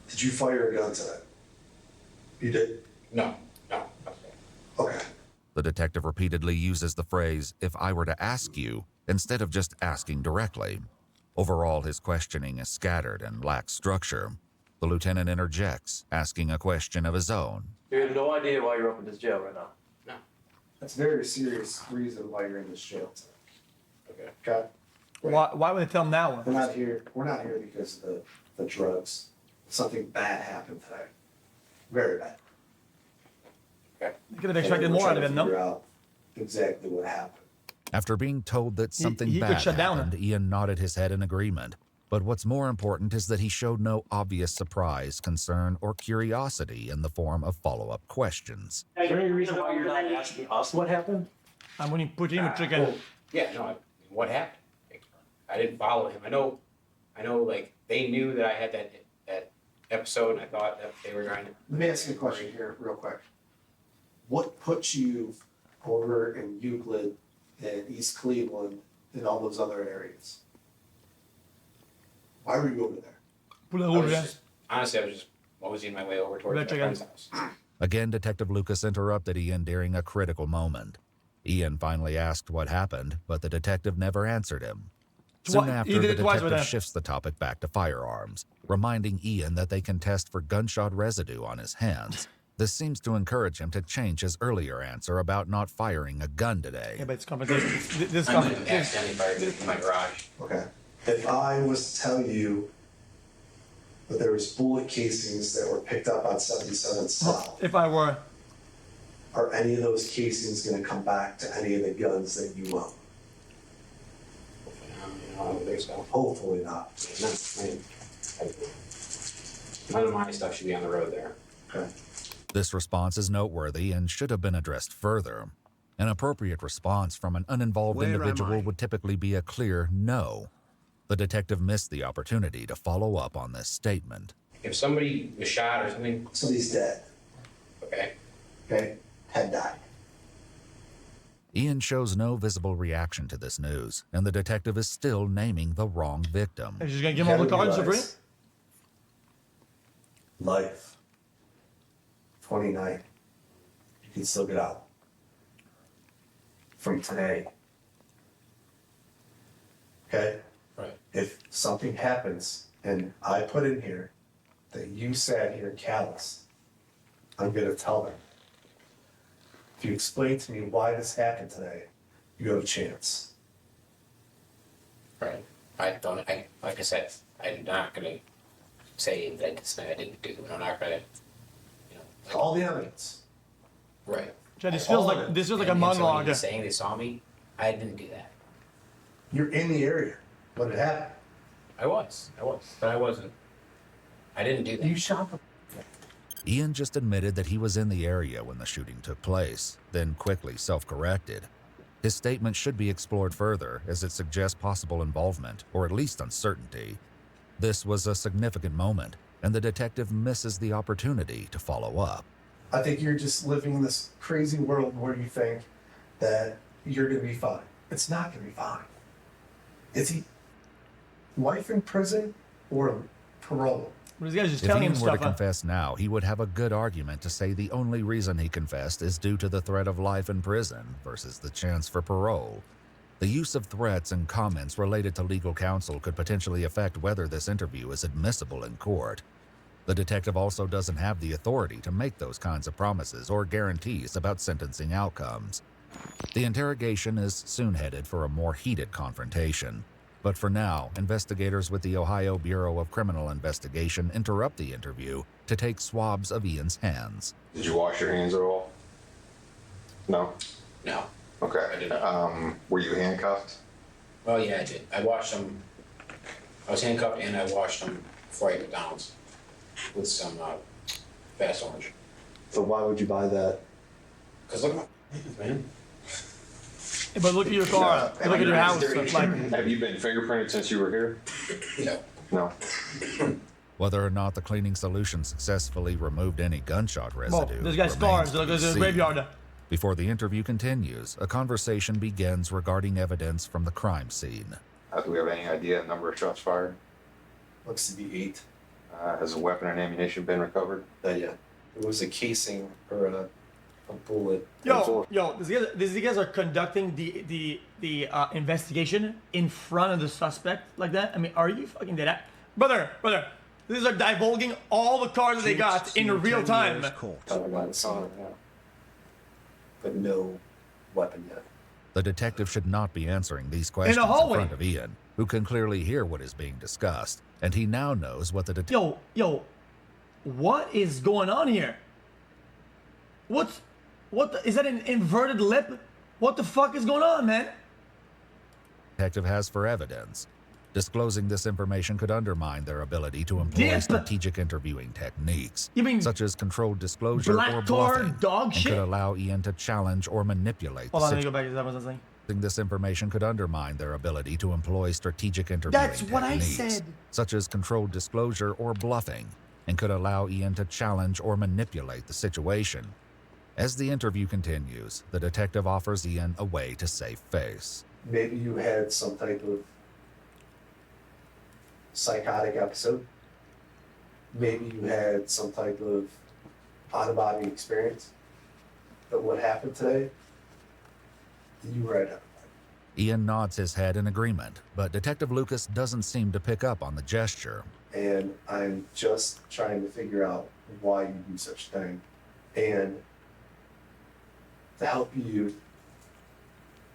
[SPEAKER 11] did you fire a gun tonight? You did?
[SPEAKER 9] No.
[SPEAKER 11] Okay.
[SPEAKER 4] The detective repeatedly uses the phrase, if I were to ask you, instead of just asking directly. Overall, his questioning is scattered and lacks structure. The lieutenant interjects, asking a question of his own.
[SPEAKER 15] You have no idea why you're up in this jail right now?
[SPEAKER 9] No.
[SPEAKER 11] That's a very serious reason why you're in this jail.
[SPEAKER 9] Okay.
[SPEAKER 11] Okay?
[SPEAKER 1] Why would they tell him that one?
[SPEAKER 11] We're not here because of the drugs. Something bad happened today. Very bad.
[SPEAKER 9] Okay.
[SPEAKER 1] They could have expected more out of him,
[SPEAKER 11] Figure
[SPEAKER 1] no?
[SPEAKER 11] out exactly what happened.
[SPEAKER 4] After being told that something
[SPEAKER 1] he could
[SPEAKER 4] bad
[SPEAKER 1] shut down
[SPEAKER 4] happened, Ian nodded his head in agreement. But what's more important is that he showed no obvious surprise, concern, or curiosity in the form of follow-up questions.
[SPEAKER 15] Is there any reason why you're not asking us what happened?
[SPEAKER 1] I'm going to put him a chicken.
[SPEAKER 9] Yeah, no, what happened? I didn't follow him. I know, like, they knew that I had that episode, and I thought that they were trying to...
[SPEAKER 11] Let me ask you a question here real quick. What put you over in Euclid and East Cleveland and all those other areas? Why were you over there?
[SPEAKER 9] Honestly, I was just moseying my way over towards my friend's house.
[SPEAKER 4] Again, Detective Lucas interrupted Ian during a critical moment. Ian finally asked what happened, but the detective never answered him. Soon after, the detective shifts the topic back to firearms, reminding Ian that they can test for gunshot residue on his hands. This seems to encourage him to change his earlier answer about not firing a gun today.
[SPEAKER 1] Yeah, but it's competition. This
[SPEAKER 9] I didn't accidentally fire it in my garage.
[SPEAKER 11] Okay. If I was to tell you that there was bullet casings that were picked up on 77 Slop,
[SPEAKER 1] if I were...
[SPEAKER 11] are any of those casings going to come back to any of the guns that you own?
[SPEAKER 9] I don't think so.
[SPEAKER 11] Hopefully not.
[SPEAKER 9] None of my stuff should be on the road there.
[SPEAKER 11] Okay.
[SPEAKER 4] This response is noteworthy and should have been addressed further. An appropriate response from an uninvolved individual would typically be a clear no. The detective missed the opportunity to follow up on this statement.
[SPEAKER 9] If somebody was shot or something...
[SPEAKER 11] Somebody's dead.
[SPEAKER 9] Okay.
[SPEAKER 11] Okay? Head died.
[SPEAKER 4] Ian shows no visible reaction to this news, and the detective is still naming the wrong victim.
[SPEAKER 1] He's just going to give him all the cards for free?
[SPEAKER 11] Life. 29. You can still get out. From today. Okay?
[SPEAKER 9] Right.
[SPEAKER 11] If something happens and I put in here that you sat here callous, I'm going to tell them. If you explain to me why this happened today, you have a chance.
[SPEAKER 9] Right. Like I said, I'm not going to say that I didn't do it. I'm not going to,
[SPEAKER 11] All the evidence.
[SPEAKER 9] Right.
[SPEAKER 1] Chad, this feels like a monologue.
[SPEAKER 9] Saying they saw me, I didn't do that.
[SPEAKER 11] You're in the area when it happened.
[SPEAKER 9] I was, but I wasn't. I didn't do that.
[SPEAKER 11] You shot them.
[SPEAKER 4] Ian just admitted that he was in the area when the shooting took place, then quickly self-corrected. His statement should be explored further, as it suggests possible involvement, or at least uncertainty. This was a significant moment, and the detective misses the opportunity to follow up.
[SPEAKER 11] I think you're just living in this crazy world where you think that you're going to be fine. It's not going to be fine. Is he life in prison or parole?
[SPEAKER 1] This guy's just
[SPEAKER 4] If
[SPEAKER 1] telling
[SPEAKER 4] Ian
[SPEAKER 1] him
[SPEAKER 4] were
[SPEAKER 1] stuff.
[SPEAKER 4] to confess now, he would have a good argument to say the only reason he confessed is due to the threat of life in prison versus the chance for parole. The use of threats and comments related to legal counsel could potentially affect whether this interview is admissible in court. The detective also doesn't have the authority to make those kinds of promises or guarantees about sentencing outcomes. The interrogation is soon headed for a more heated confrontation. But for now, investigators with the Ohio Bureau of Criminal Investigation interrupt the interview to take swabs of Ian's hands.
[SPEAKER 16] Did you wash your hands at all? No?
[SPEAKER 9] No.
[SPEAKER 16] Okay.
[SPEAKER 9] I did not.
[SPEAKER 16] Were you handcuffed?
[SPEAKER 9] Well, yeah, I did. I washed them. I was handcuffed and I washed them before I ate McDonald's with some Fast Orange.
[SPEAKER 11] So why would you buy that?
[SPEAKER 9] Because look at my hands, man.
[SPEAKER 1] Yeah, but look at your car. Look at your house.
[SPEAKER 16] Have you been fingerprinted since you were here?
[SPEAKER 9] No.
[SPEAKER 16] No.
[SPEAKER 4] Whether or not the cleaning solution successfully removed any gunshot residue
[SPEAKER 1] this guy's scars. Look at the graveyard.
[SPEAKER 4] Before the interview continues, a conversation begins regarding evidence from the crime scene.
[SPEAKER 16] Do we have any idea the number of shots fired?
[SPEAKER 11] Looks to be 8.
[SPEAKER 16] Has a weapon and ammunition been recovered?
[SPEAKER 11] Yeah. It was a casing or a bullet.
[SPEAKER 1] These guys are conducting the investigation in front of the suspect like that. I mean, are you fucking dead? Brother, these are divulging all the cars that they got in real time.
[SPEAKER 11] But no weapon yet.
[SPEAKER 4] The detective should not be answering these questions in front of Ian, who can clearly hear what is being discussed, and he now knows what the detective...
[SPEAKER 1] Yo, what is going on here? Is that an inverted lip? What the fuck is going on, man?
[SPEAKER 4] Detective has for evidence. Disclosing this information could undermine their ability to employ strategic interviewing techniques, such as controlled disclosure or bluffing, and could allow Ian to challenge or manipulate the situation.
[SPEAKER 1] Hold on, let me go back to that.
[SPEAKER 4] This information could undermine their ability to employ strategic interviewing techniques, such as controlled disclosure or bluffing, and could allow Ian to challenge or manipulate the situation. As the interview continues, the detective offers Ian a way to save face.
[SPEAKER 11] Maybe you had some type of psychotic episode. Maybe you had some type of out-of-body experience. But what happened today, you were identified.
[SPEAKER 4] Ian nods his head in agreement, but Detective Lucas doesn't seem to pick up on the gesture.
[SPEAKER 11] And I'm just trying to figure out why you do such a thing. And to help you,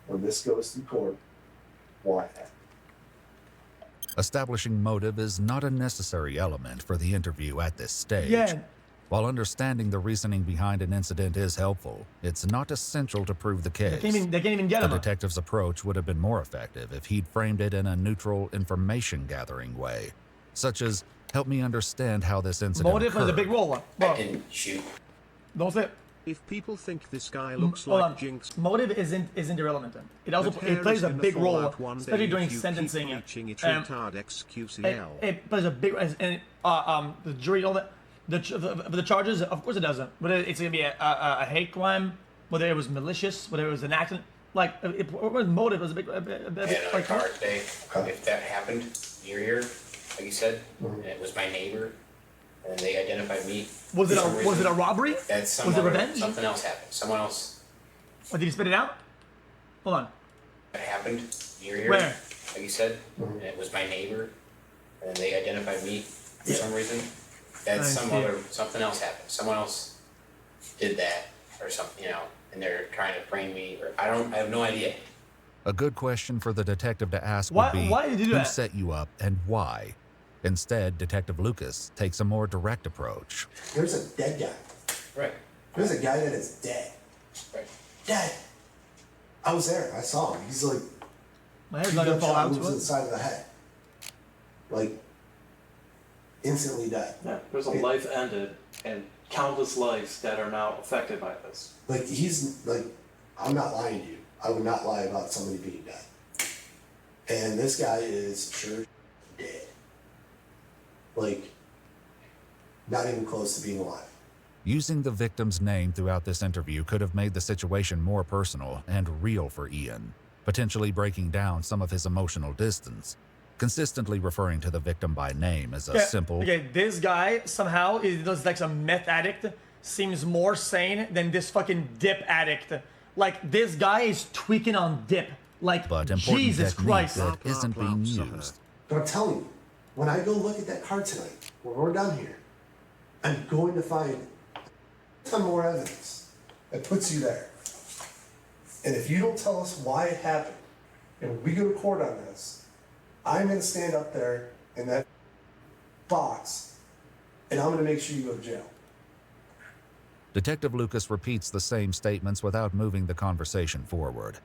[SPEAKER 11] when this goes through court, why that?
[SPEAKER 4] Establishing motive is not a necessary element for the interview at this stage.
[SPEAKER 1] Yeah.
[SPEAKER 4] While understanding the reasoning behind an incident is helpful, it's not essential to prove the case.
[SPEAKER 1] They can't even get
[SPEAKER 4] the
[SPEAKER 1] him.
[SPEAKER 4] detective's approach would have been more effective if he'd framed it in a neutral information-gathering way, such as, help me understand how this incident
[SPEAKER 1] Motive
[SPEAKER 4] occurred.
[SPEAKER 1] is a big role.
[SPEAKER 9] I didn't shoot.
[SPEAKER 1] Don't say it.
[SPEAKER 17] If people think this guy looks
[SPEAKER 1] Hold
[SPEAKER 17] like
[SPEAKER 1] on.
[SPEAKER 17] Jinx,
[SPEAKER 1] Motive isn't irrelevant. It also
[SPEAKER 17] but
[SPEAKER 1] it
[SPEAKER 17] hair
[SPEAKER 1] plays
[SPEAKER 17] is
[SPEAKER 1] a
[SPEAKER 17] gonna
[SPEAKER 1] big
[SPEAKER 17] fall
[SPEAKER 1] role,
[SPEAKER 17] out one day
[SPEAKER 1] especially during
[SPEAKER 17] if you keep
[SPEAKER 1] sentencing.
[SPEAKER 17] preaching it's retard xQcL.
[SPEAKER 1] It plays a big and the jury, all that, the charges, of course it doesn't. Whether it's gonna be a hate crime, whether it was malicious, whether it was an accident, like it was motive was a big.
[SPEAKER 9] I had another car today. If that happened near here, like you said, and it was my neighbor, and they identified me.
[SPEAKER 1] Was it a robbery? Was it revenge?
[SPEAKER 9] Something else happened. Someone else.
[SPEAKER 1] What, did he spit it out? Hold on.
[SPEAKER 9] That happened near here.
[SPEAKER 1] Where?
[SPEAKER 9] Like you said, and it was my neighbor, and they identified me for some reason. That's something else happened. Someone else did that or something, and they're trying to frame me. Or I have no idea.
[SPEAKER 4] A good question for the detective to ask would be,
[SPEAKER 1] why did you do
[SPEAKER 4] who
[SPEAKER 1] that?
[SPEAKER 4] set you up and why? Instead, Detective Lucas takes a more direct approach.
[SPEAKER 11] There's a dead guy.
[SPEAKER 9] Right.
[SPEAKER 11] There's a guy that is dead.
[SPEAKER 9] Right.
[SPEAKER 11] Dead. I was there. I saw him. He's like,
[SPEAKER 1] my head's not gonna fall out.
[SPEAKER 11] moves to the side of the head. Like, instantly dead.
[SPEAKER 15] Yeah, there's a life ended and countless lives that are now affected by this.
[SPEAKER 11] Like, he's like, I'm not lying to you. I would not lie about somebody being dead. And this guy is sure dead. Like, not even close to being alive.
[SPEAKER 4] Using the victim's name throughout this interview could have made the situation more personal and real for Ian, potentially breaking down some of his emotional distance. Consistently referring to the victim by name as a simple...
[SPEAKER 1] Okay, this guy somehow is like some meth addict, seems more sane than this fucking dip addict. Like, this guy is tweaking on dip. Like,
[SPEAKER 4] but important
[SPEAKER 1] Jesus Christ.
[SPEAKER 4] that isn't being used.
[SPEAKER 11] But I'm telling you, when I go look at that car tonight, when we're done here, I'm going to find a ton more evidence that puts you there. And if you don't tell us why it happened, and we go to court on this, I'm going to stand up there in that box, and I'm going to make sure you go to jail.
[SPEAKER 4] Detective Lucas repeats the same statements without moving the conversation forward.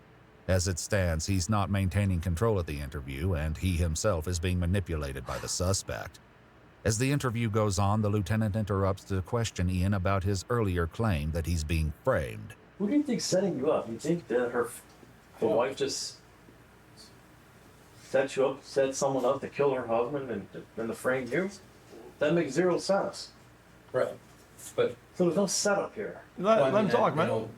[SPEAKER 4] As it stands, he's not maintaining control of the interview, and he himself is being manipulated by the suspect. As the interview goes on, the lieutenant interrupts to question Ian about his earlier claim that he's being framed.
[SPEAKER 15] Who do you think's setting you up? You think that the wife just set you up, set someone up to kill her husband and then to frame you? That makes zero sense.
[SPEAKER 9] Right. But
[SPEAKER 15] so there's no setup here.
[SPEAKER 1] Let him talk, man.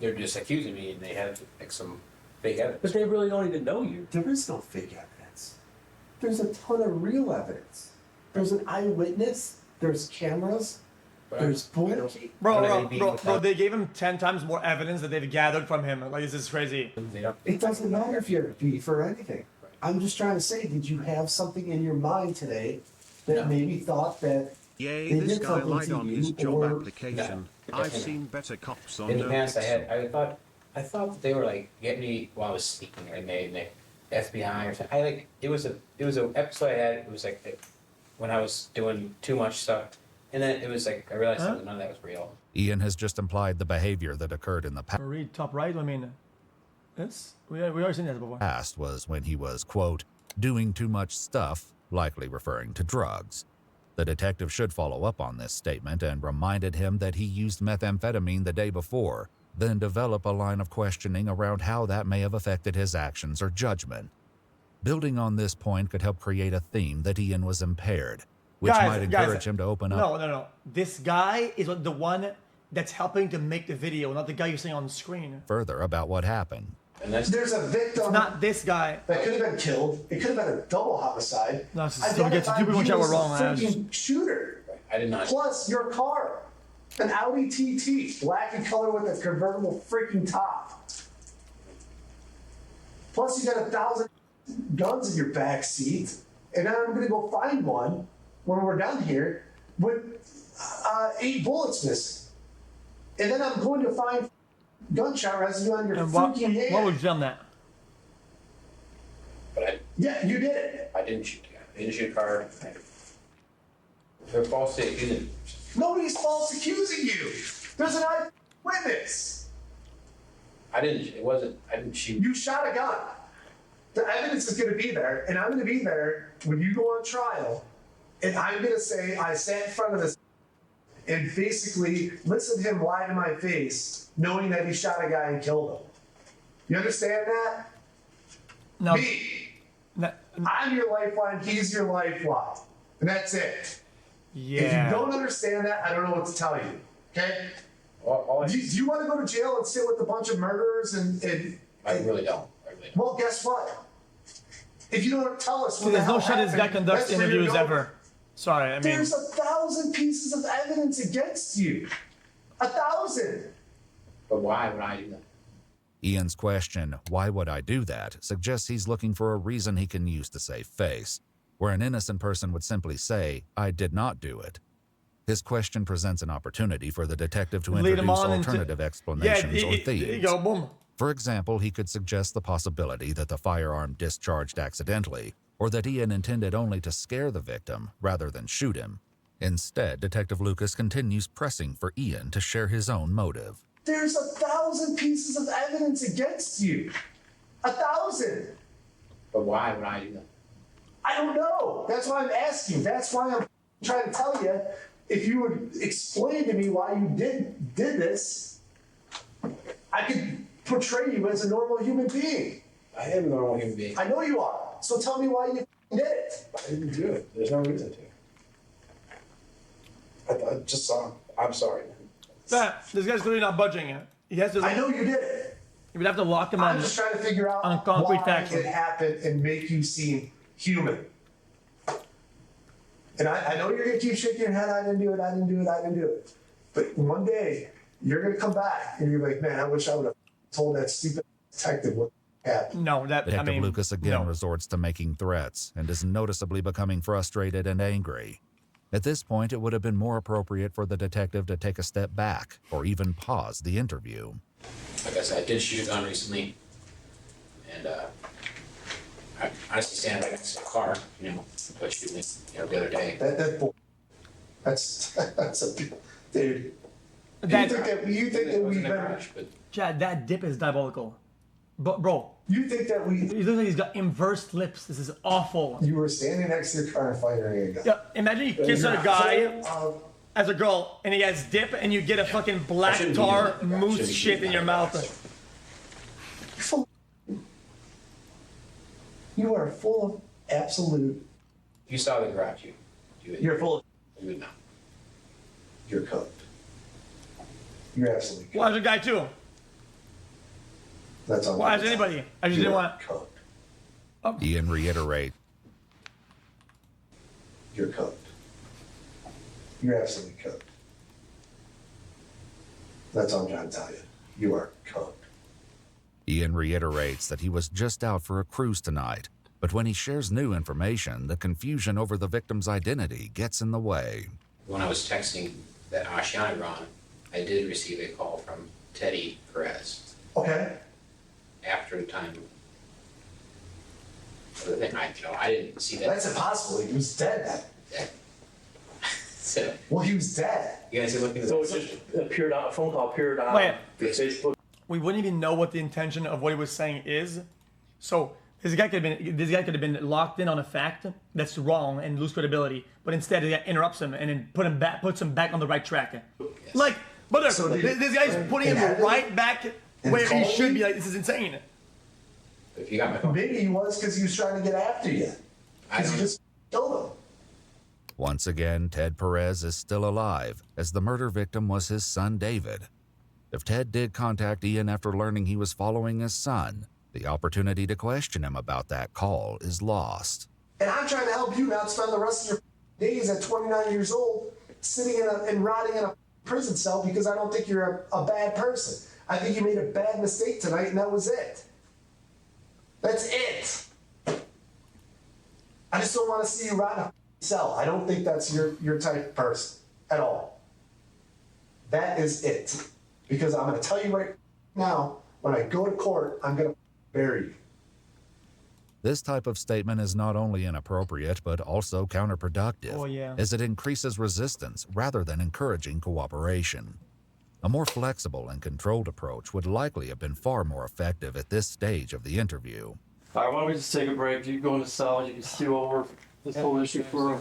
[SPEAKER 9] They're just accusing me, and they have like some fake evidence.
[SPEAKER 15] But they really don't even know you.
[SPEAKER 11] There is no fake evidence. There's a ton of real evidence. There's an eyewitness. There's cameras. There's bullets.
[SPEAKER 1] Bro, they gave him 10 times more evidence that they've gathered from him. Like, this is crazy.
[SPEAKER 11] It doesn't matter if you're a thief or anything. I'm just trying to say, did you have something in your mind today that maybe thought that
[SPEAKER 17] Yay,
[SPEAKER 11] they
[SPEAKER 17] this
[SPEAKER 11] did
[SPEAKER 17] guy
[SPEAKER 11] something
[SPEAKER 17] lied
[SPEAKER 11] to
[SPEAKER 17] on
[SPEAKER 11] you
[SPEAKER 17] his job
[SPEAKER 11] or-
[SPEAKER 17] application.
[SPEAKER 9] No.
[SPEAKER 17] I've seen better cops on
[SPEAKER 9] In the
[SPEAKER 17] no
[SPEAKER 9] past,
[SPEAKER 17] pixel.
[SPEAKER 9] I thought that they were like getting me while I was sleeping, and they FBI or something. It was a episode I had. It was like when I was doing too much stuff, and then it was like I realized that none of that was real.
[SPEAKER 4] Ian has just implied the behavior that occurred in the
[SPEAKER 1] Read top right. I mean, we already seen that before.
[SPEAKER 4] past was when he was, quote, doing too much stuff, likely referring to drugs. The detective should follow up on this statement and reminded him that he used methamphetamine the day before, then develop a line of questioning around how that may have affected his actions or judgment. Building on this point could help create a theme that Ian was impaired, which might encourage him to open up.
[SPEAKER 1] No. This guy is the one that's helping to make the video, not the guy you're seeing on the screen.
[SPEAKER 4] Further about what happened.
[SPEAKER 11] There's a victim.
[SPEAKER 1] It's not this guy.
[SPEAKER 11] That could have been killed. It could have been a double homicide.
[SPEAKER 1] No, so we get to do
[SPEAKER 11] Identified
[SPEAKER 1] we're
[SPEAKER 11] you
[SPEAKER 1] wrong.
[SPEAKER 11] as a freaking shooter.
[SPEAKER 9] I did not.
[SPEAKER 11] Plus your car, an Audi TT, black in color with a convertible freaking top. Plus you got 1,000 guns in your back seat, and now I'm gonna go find one when we're done here with 8 bullets missing, and then I'm going to find gunshot residue on your freaking hand.
[SPEAKER 1] What would you done that?
[SPEAKER 11] Yeah, you did it.
[SPEAKER 9] I didn't shoot the guy. I didn't shoot a car. They're falsely accusing.
[SPEAKER 11] Nobody's false accusing you. There's an eyewitness.
[SPEAKER 9] I didn't shoot.
[SPEAKER 11] You shot a gun. The evidence is going to be there, and I'm going to be there when you go on trial, and I'm going to say I sat in front of this and basically listen to him lie to my face, knowing that he shot a guy and killed him. You understand that?
[SPEAKER 1] No.
[SPEAKER 11] Me. No. I'm your lifeline, he's your lifeline. And that's it.
[SPEAKER 1] Yeah.
[SPEAKER 11] If you don't understand that, I don't know what to tell you. Okay? Do you want to go to jail and sit with a bunch of murderers and
[SPEAKER 9] I really don't.
[SPEAKER 11] Well, guess what? If you don't tell us what
[SPEAKER 1] There's
[SPEAKER 11] the hell
[SPEAKER 1] no shot this guy
[SPEAKER 11] happened,
[SPEAKER 1] conducts
[SPEAKER 11] that's where you're
[SPEAKER 1] interviews
[SPEAKER 11] going.
[SPEAKER 1] ever. Sorry, I mean.
[SPEAKER 11] There's 1,000 pieces of evidence against you. 1,000.
[SPEAKER 9] But why would I do that?
[SPEAKER 4] Ian's question, why would I do that, suggests he's looking for a reason he can use to save face, where an innocent person would simply say, I did not do it. His question presents an opportunity for the detective to
[SPEAKER 1] Lead him
[SPEAKER 4] introduce
[SPEAKER 1] on
[SPEAKER 4] alternative explanations or themes.
[SPEAKER 1] There you go, boom.
[SPEAKER 4] For example, he could suggest the possibility that the firearm discharged accidentally, or that Ian intended only to scare the victim rather than shoot him. Instead, Detective Lucas continues pressing for Ian to share his own motive.
[SPEAKER 11] There's 1,000 pieces of evidence against you. 1,000.
[SPEAKER 9] But why would I do that?
[SPEAKER 11] I don't know. That's why I'm asking. That's why I'm trying to tell you. If you would explain to me why you did this, I could portray you as a normal human being.
[SPEAKER 9] I am a normal human being.
[SPEAKER 11] I know you are. So tell me why you did it.
[SPEAKER 9] I didn't do it. There's no reason to. I just saw him. I'm sorry.
[SPEAKER 1] This guy's clearly not budging. He has to.
[SPEAKER 11] I know you did it.
[SPEAKER 1] You would have to lock him on.
[SPEAKER 11] I'm just trying to figure out
[SPEAKER 1] on concrete
[SPEAKER 11] why
[SPEAKER 1] facts.
[SPEAKER 11] it happened and make you seem human. And I know you're gonna keep shaking your head. I didn't do it. But one day you're gonna come back and you're like, man, I wish I would have told that stupid detective what happened.
[SPEAKER 1] No,
[SPEAKER 4] Detective Lucas again resorts to making threats and is noticeably becoming frustrated and angry. At this point, it would have been more appropriate for the detective to take a step back or even pause the interview.
[SPEAKER 9] Like I said, I did shoot a gun recently, and I honestly stand right next to the car, but shooting it, the other day.
[SPEAKER 11] That's a dude.
[SPEAKER 1] That,
[SPEAKER 11] you think that we've been...
[SPEAKER 1] Chad, that dip is diabolical. But bro,
[SPEAKER 11] you think that we...
[SPEAKER 1] He looks like he's got inverse lips. This is awful.
[SPEAKER 11] You were standing next to your car and firing a gun.
[SPEAKER 1] Yeah, imagine you kiss a guy as a girl and he has dip and you get a fucking black tar mousse shit in your mouth.
[SPEAKER 11] You are full of absolute...
[SPEAKER 9] You saw the garage,
[SPEAKER 11] You're full of...
[SPEAKER 9] You would not.
[SPEAKER 11] You're cooked. You're absolutely cooked.
[SPEAKER 1] Why is a guy too?
[SPEAKER 11] That's all.
[SPEAKER 1] Why is anybody? I just didn't want.
[SPEAKER 4] Ian reiterate.
[SPEAKER 11] You're cooked. You're absolutely cooked. That's all I'm trying to tell you. You are cooked.
[SPEAKER 4] Ian reiterates that he was just out for a cruise tonight, but when he shares new information, the confusion over the victim's identity gets in the way.
[SPEAKER 9] When I was texting that Ashiana run, I did receive a call from Teddy Perez.
[SPEAKER 11] Okay.
[SPEAKER 9] After the time of the thing, I didn't see that.
[SPEAKER 11] That's impossible. He was dead.
[SPEAKER 9] So,
[SPEAKER 11] well, he was dead.
[SPEAKER 9] You guys are looking at
[SPEAKER 15] So it just appeared on a phone call appeared on
[SPEAKER 1] Wait.
[SPEAKER 15] Facebook.
[SPEAKER 1] We wouldn't even know what the intention of what he was saying is. So this guy could have been locked in on a fact that's wrong and lose credibility, but instead he interrupts him and then puts him back on the right track.
[SPEAKER 9] Yes.
[SPEAKER 1] Like, but
[SPEAKER 11] So
[SPEAKER 1] this guy's putting him right back where he should be. Like, this is insane.
[SPEAKER 9] If you got my phone.
[SPEAKER 11] Maybe he was because he was trying to get after you. Because you just killed him.
[SPEAKER 4] Once again, Ted Perez is still alive, as the murder victim was his son David. If Ted did contact Ian after learning he was following his son, the opportunity to question him about that call is lost.
[SPEAKER 11] And I'm trying to help you not spend the rest of your days at 29 years old sitting and rotting in a prison cell because I don't think you're a bad person. I think you made a bad mistake tonight and that was it. That's it. I just don't want to see you rot in a cell. I don't think that's your type of person at all. That is it. Because I'm going to tell you right now, when I go to court, I'm going to bury you.
[SPEAKER 4] This type of statement is not only inappropriate, but also counterproductive, as it increases resistance rather than encouraging cooperation. A more flexible and controlled approach would likely have been far more effective at this stage of the interview.
[SPEAKER 15] All right, why don't we just take a break? You go in the cell, you can stew over this whole issue for a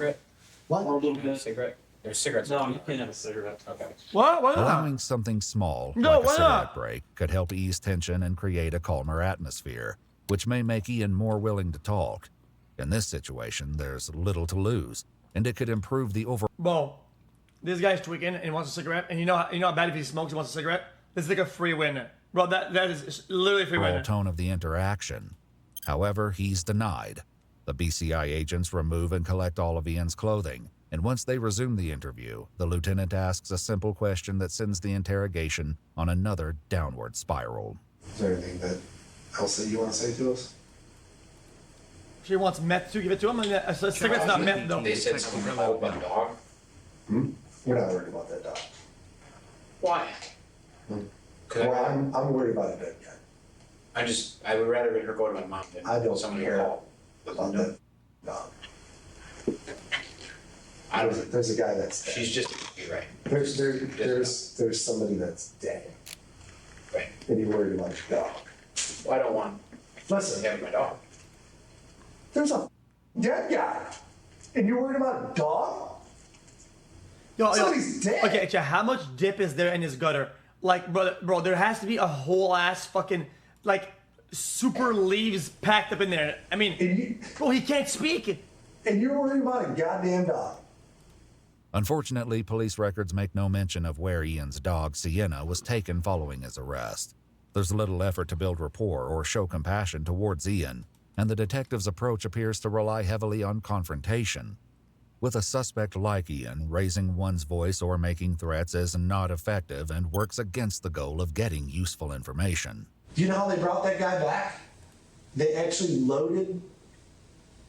[SPEAKER 15] little bit.
[SPEAKER 9] Cigarette? There's cigarettes.
[SPEAKER 15] No, you can't have a cigarette.
[SPEAKER 9] Okay.
[SPEAKER 1] What? Why not?
[SPEAKER 4] Allowing something small,
[SPEAKER 1] No,
[SPEAKER 4] like a
[SPEAKER 1] why
[SPEAKER 4] cigarette
[SPEAKER 1] not?
[SPEAKER 4] break, could help ease tension and create a calmer atmosphere, which may make Ian more willing to talk. In this situation, there's little to lose, and it could improve the overall
[SPEAKER 1] Bro, this guy's tweaking and he wants a cigarette, and you know how bad if he smokes, he wants a cigarette? This is like a free win. Bro, that is literally a free win.
[SPEAKER 4] tone of the interaction. However, he's denied. The BCI agents remove and collect all of Ian's clothing, and once they resume the interview, the lieutenant asks a simple question that sends the interrogation on another downward spiral.
[SPEAKER 11] Is there anything else that you want to say to us?
[SPEAKER 1] She wants meth to give it to him, and a cigarette's not meth though.
[SPEAKER 9] They said something about a dog.
[SPEAKER 11] We're not worried about that dog.
[SPEAKER 9] Why?
[SPEAKER 11] Well, I'm worried about a dead guy.
[SPEAKER 9] I would rather her go to my mom than
[SPEAKER 11] I don't
[SPEAKER 9] someone
[SPEAKER 11] care
[SPEAKER 9] call.
[SPEAKER 11] about that dog.
[SPEAKER 9] I don't.
[SPEAKER 11] There's a guy that's dead.
[SPEAKER 9] She's just you're right.
[SPEAKER 11] There's somebody that's dead.
[SPEAKER 9] Right.
[SPEAKER 11] And you're worried about your dog.
[SPEAKER 9] Well, I don't want.
[SPEAKER 11] Listen,
[SPEAKER 9] to have my dog.
[SPEAKER 11] There's a dead guy, and you're worried about a dog? Somebody's dead.
[SPEAKER 1] Okay, Chad, how much dip is there in his gutter? Like, bro, there has to be a whole ass fucking, like, super leaves packed up in there. I mean, bro, he can't speak.
[SPEAKER 11] And you're worried about a goddamn dog.
[SPEAKER 4] Unfortunately, police records make no mention of where Ian's dog, Sienna, was taken following his arrest. There's little effort to build rapport or show compassion towards Ian, and the detective's approach appears to rely heavily on confrontation. With a suspect like Ian, raising one's voice or making threats is not effective and works against the goal of getting useful information.
[SPEAKER 11] Do you know how they brought that guy back? They actually loaded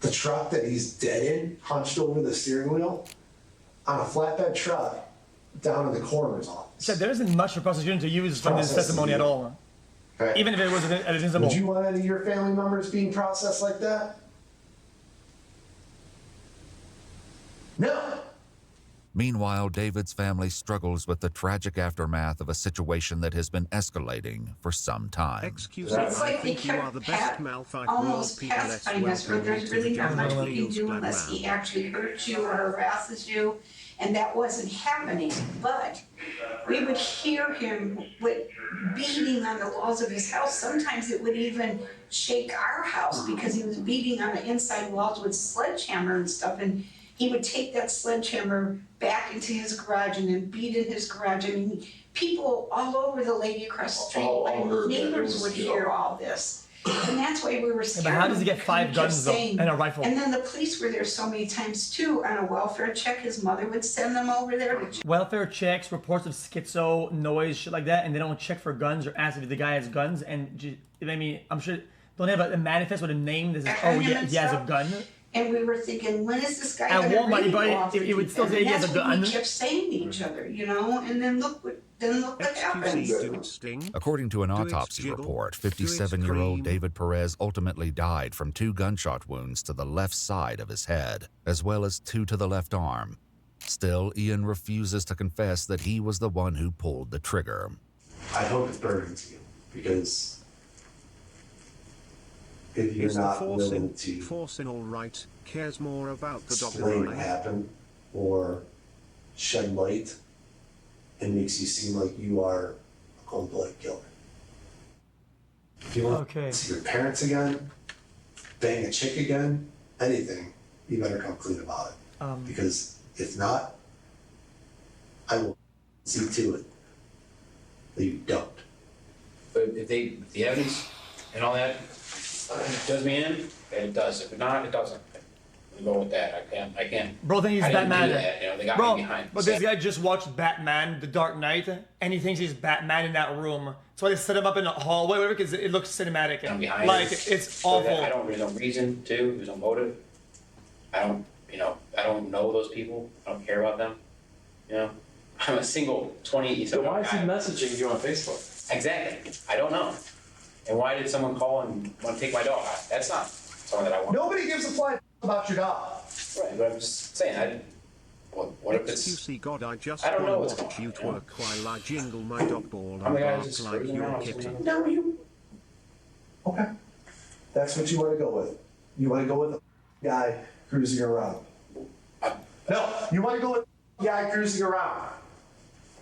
[SPEAKER 11] the truck that he's dead in, hunched over the steering wheel, on a flatbed truck down in the coroner's office.
[SPEAKER 1] Chad, there isn't much for prosecution to use from this testimony at all.
[SPEAKER 11] Okay.
[SPEAKER 1] Even if it was admissible.
[SPEAKER 11] Would you want any of your family members being processed like that? No.
[SPEAKER 4] Meanwhile, David's family struggles with the tragic aftermath of a situation that has been escalating for some time.
[SPEAKER 17] xQc, I think you are the best Malphite world
[SPEAKER 13] almost pacifying us, where there's really not much we can do unless he actually hurts you or harasses you, and that wasn't happening. But we would hear him with beating on the walls of his house. Sometimes it would even shake our house because he was beating on the inside walls with sledgehammer and stuff, and he would take that sledgehammer back into his garage and then beat in his garage. I mean, people all over the lady across the street, and neighbors would hear all this. And that's why we were scared.
[SPEAKER 1] But how does he get 5 guns though and a rifle?
[SPEAKER 13] And then the police were there so many times too on a welfare check. His mother would send them over there to check.
[SPEAKER 1] Welfare checks, reports of schizo, noise, shit like that, and they don't check for guns or ask if the guy has guns. And I mean, I'm sure don't they have a manifest with a name that says, oh yeah, he has a gun.
[SPEAKER 13] And we were thinking, when is this guy
[SPEAKER 1] At
[SPEAKER 13] going to
[SPEAKER 1] Walmart,
[SPEAKER 13] really go off
[SPEAKER 1] it would still
[SPEAKER 13] and
[SPEAKER 1] say he has a
[SPEAKER 13] that's what
[SPEAKER 1] gun.
[SPEAKER 13] we kept saying to each other, you know. And then look what happened.
[SPEAKER 4] According to an autopsy report, 57-year-old David Perez ultimately died from 2 gunshot wounds to the left side of his head, as well as 2 to the left arm. Still, Ian refuses to confess that he was the one who pulled the trigger.
[SPEAKER 11] I hope it burns you, because if you're
[SPEAKER 17] Is
[SPEAKER 11] not
[SPEAKER 17] the
[SPEAKER 11] willing to
[SPEAKER 17] forcing all right, cares more about the dog
[SPEAKER 11] explain what happened or shed light, it makes you seem like you are a cold-blooded killer. If you want to see your parents again, bang a chick again, anything, you better come clean about it. Because if not, I will see to it that you don't.
[SPEAKER 9] But if the evidence and all that does me in, then it does. If not, it doesn't. We go with that. I can't.
[SPEAKER 1] Bro, think he's
[SPEAKER 9] I didn't
[SPEAKER 1] Batman.
[SPEAKER 9] do that, you know, they got
[SPEAKER 1] Bro,
[SPEAKER 9] me behind.
[SPEAKER 1] but this guy just watched Batman, The Dark Knight, and he thinks he's Batman in that room. So they set him up in a hallway, whatever, because it looks cinematic.
[SPEAKER 9] I'm behind
[SPEAKER 1] Like,
[SPEAKER 9] it.
[SPEAKER 1] it's
[SPEAKER 9] So that
[SPEAKER 1] awful.
[SPEAKER 9] I don't. There's no reason to. There's no motive. I don't. I don't know those people. I don't care about them. You know, I'm a single 20.
[SPEAKER 15] So why is he messaging you on Facebook?
[SPEAKER 9] Exactly. I don't know. And why did someone call and want to take my dog? That's not someone that I want.
[SPEAKER 11] Nobody gives a flying about your dog.
[SPEAKER 9] Right, but I'm just saying. What if it's?
[SPEAKER 17] XQC God, I just
[SPEAKER 9] I don't know
[SPEAKER 17] want
[SPEAKER 9] what's
[SPEAKER 17] to watch
[SPEAKER 9] going
[SPEAKER 17] you
[SPEAKER 9] on,
[SPEAKER 17] twerk while I jingle my dog ball
[SPEAKER 9] I'm
[SPEAKER 17] and
[SPEAKER 9] the guy
[SPEAKER 17] bark
[SPEAKER 9] who's just
[SPEAKER 17] like
[SPEAKER 9] cruising
[SPEAKER 17] your
[SPEAKER 9] around.
[SPEAKER 17] kitty.
[SPEAKER 11] No, you. Okay. That's what you want to go with. You want to go with the guy cruising around. No, you want to go with the guy cruising around.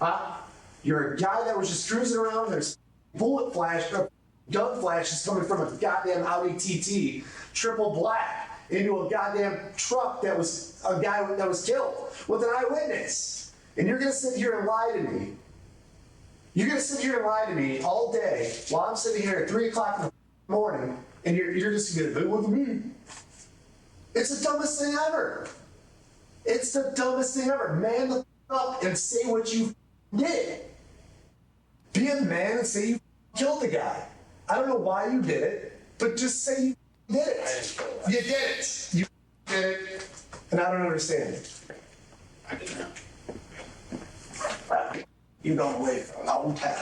[SPEAKER 11] Huh? You're a guy that was just cruising around. There's bullet flash, gun flashes coming from a goddamn Audi TT, triple black, into a goddamn truck that was a guy that was killed with an eyewitness. And you're gonna sit here and lie to me. You're gonna sit here and lie to me all day while I'm sitting here at 3 o'clock in the morning, and you're just gonna be with me. It's the dumbest thing ever. It's the dumbest thing ever. Man the up and say what you did. Be a man and say you killed the guy. I don't know why you did it, but just say you did it. You did it. You did it. And I don't understand it.
[SPEAKER 9] I didn't know.
[SPEAKER 11] You don't wait for a long time.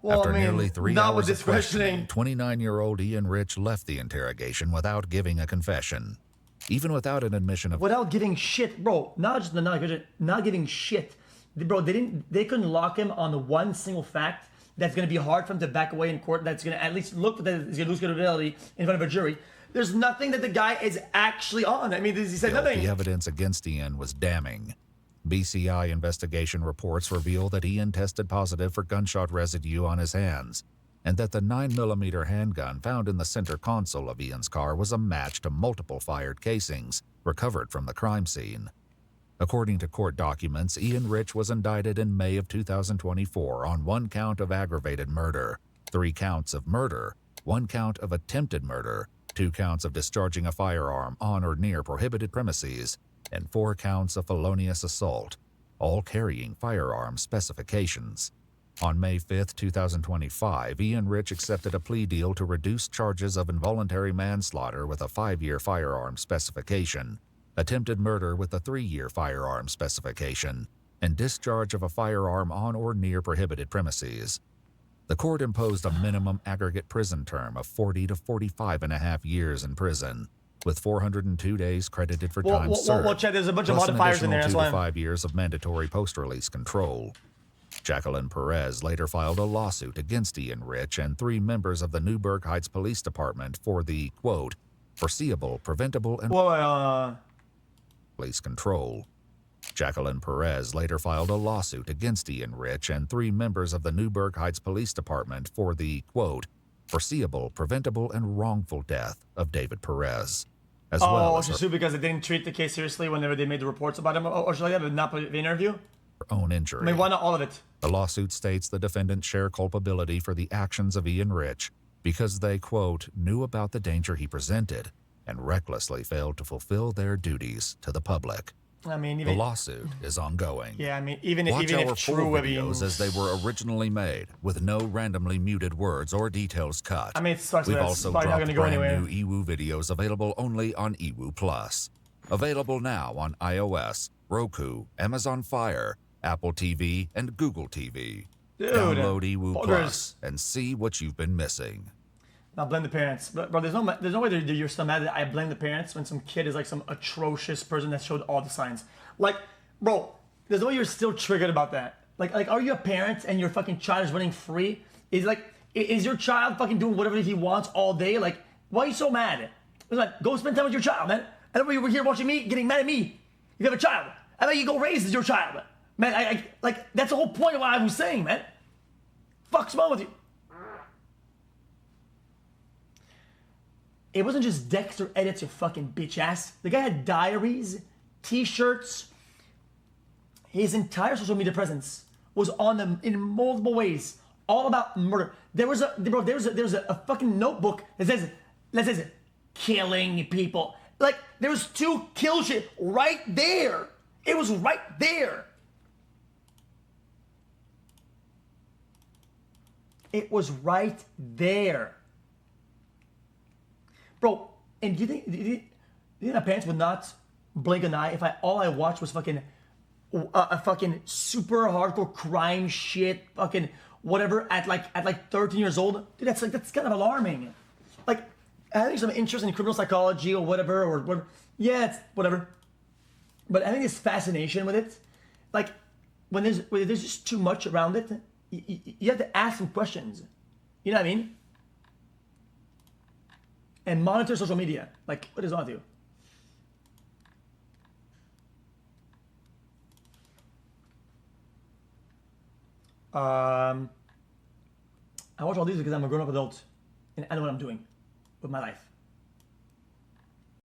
[SPEAKER 1] Well,
[SPEAKER 4] After
[SPEAKER 1] I mean,
[SPEAKER 4] nearly 3
[SPEAKER 1] not with
[SPEAKER 4] hours
[SPEAKER 1] this
[SPEAKER 4] of questioning,
[SPEAKER 1] questioning.
[SPEAKER 4] 29-year-old Ian Rich left the interrogation without giving a confession. Even without an admission of
[SPEAKER 1] Without giving shit, bro. Not just the not giving shit. Bro, they couldn't lock him on the one single fact that's gonna be hard for him to back away in court. That's gonna at least look that he's gonna lose credibility in front of a jury. There's nothing that the guy is actually on. I mean, he said nothing.
[SPEAKER 4] The evidence against Ian was damning. BCI investigation reports reveal that Ian tested positive for gunshot residue on his hands, and that the 9mm handgun found in the center console of Ian's car was a match to multiple fired casings recovered from the crime scene. According to court documents, Ian Rich was indicted in May of 2024 on 1 count of aggravated murder, 3 counts of murder, 1 count of attempted murder, 2 counts of discharging a firearm on or near prohibited premises, and 4 counts of felonious assault, all carrying firearm specifications. On May 5, 2025, Ian Rich accepted a plea deal to reduce charges of involuntary manslaughter with a 5-year firearm specification, attempted murder with a 3-year firearm specification, and discharge of a firearm on or near prohibited premises. The court imposed a minimum aggregate prison term of 40 to 45.5 years in prison, with 402 days credited for time served.
[SPEAKER 1] Well, Chad, there's a bunch of
[SPEAKER 4] plus an
[SPEAKER 1] modifiers in there. That's
[SPEAKER 4] additional 2
[SPEAKER 1] why.
[SPEAKER 4] to 5 years of mandatory post-release control. Jacqueline Perez later filed a lawsuit against Ian Rich and 3 members of the Newburgh Heights Police Department for the, quote, foreseeable, preventable, and police control. Jacqueline Perez later filed a lawsuit against Ian Rich and 3 members of the Newburgh Heights Police Department for the, quote, foreseeable, preventable, and wrongful death of David Perez, as well as
[SPEAKER 1] she sued because they didn't treat the case seriously whenever they made the reports about him, or should I have not put the interview?
[SPEAKER 4] her own injury.
[SPEAKER 1] I mean, why not all of it?
[SPEAKER 4] The lawsuit states the defendants share culpability for the actions of Ian Rich because they, quote, knew about the danger he presented and recklessly failed to fulfill their duties to the public.
[SPEAKER 1] I mean,
[SPEAKER 4] The
[SPEAKER 1] even
[SPEAKER 4] lawsuit is ongoing.
[SPEAKER 1] yeah, I mean, even
[SPEAKER 4] Watch
[SPEAKER 1] even
[SPEAKER 4] our
[SPEAKER 1] if
[SPEAKER 4] full
[SPEAKER 1] true, I
[SPEAKER 4] videos
[SPEAKER 1] mean,
[SPEAKER 4] as they were originally made, with no randomly muted words or details cut.
[SPEAKER 1] I mean, it sucks,
[SPEAKER 4] We've
[SPEAKER 1] but it's
[SPEAKER 4] also
[SPEAKER 1] probably not
[SPEAKER 4] dropped
[SPEAKER 1] gonna go
[SPEAKER 4] brand
[SPEAKER 1] anywhere.
[SPEAKER 4] new eWoo videos available only on eWoo Plus. Available now on iOS, Roku, Amazon Fire, Apple TV, and Google TV.
[SPEAKER 1] Dude,
[SPEAKER 4] Download eWoo
[SPEAKER 1] buggers.
[SPEAKER 4] Plus and see what you've been missing.
[SPEAKER 1] Now blame the parents, bro. There's no way that you're so mad that I blame the parents when some kid is like some atrocious person that showed all the signs. Like, bro, there's no way you're still triggered about that. Like, are you a parent and your fucking child is running free? Is your child fucking doing whatever he wants all day? Like, why are you so mad? Like, go spend time with your child, man. I don't know you're here watching me, getting mad at me. You have a child. I bet you go raise your child, man. I like that's the whole point of what I was saying, man. Fuck's wrong with you? It wasn't just Dexter edits, you fucking bitch ass. The guy had diaries, t-shirts. His entire social media presence was on them in multiple ways, all about murder. There was a fucking notebook that says killing people. Like there was 2 kill shit right there. It was right there. It was right there. Bro, and do you think my parents would not blink an eye if all I watched was fucking a fucking super hardcore crime shit, fucking whatever at like 13 years old? Dude, that's kind of alarming. Like having some interest in criminal psychology or whatever, yeah, it's whatever. But I think this fascination with it, like when there's just too much around it, you have to ask some questions. You know what I mean? And monitor social media. Like, what is wrong with you? I watch all these because I'm a grown-up adult and I know what I'm doing with my life.